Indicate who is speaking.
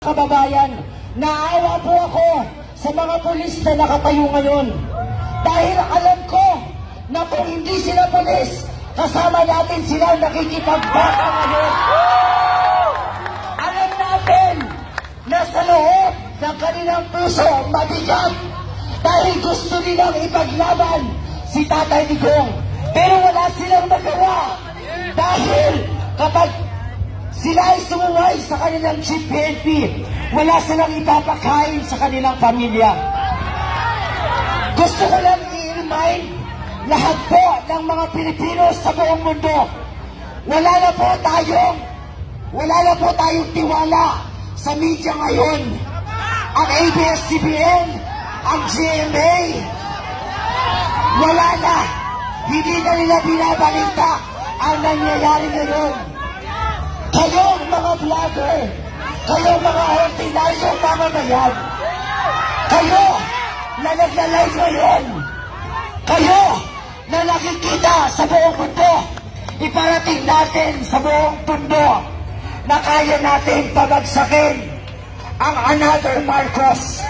Speaker 1: kababayan, naawa po ako sa mga pulis na nakatayo ngayon. Dahil alam ko na kung hindi sila pulis, kasama natin sila nakikipagbaka ngayon. Alam natin na sa loob ng kanilang puso mabigat dahil gusto nilang ipaglaban si Tatay Digong. Pero wala silang magawa dahil kapag sila ay sumuway sa kanilang chief PNP, wala silang ipapakain sa kanilang pamilya. Gusto ko lang i-remind lahat po ng mga Pilipino sa buong mundo, wala na po tayong tiwala sa media ngayon. Ang ABS-CBN, ang GMA, wala na. Hindi na nila binabalita ang nangyayari ngayon. Kayong mga vlogger, kayong mga ordinaryong mamamayan, kayo na nagla-live ngayon, kayo na nakikita sa buong mundo, iparating natin sa buong mundo na kaya natin pabagsakin ang another Marcos.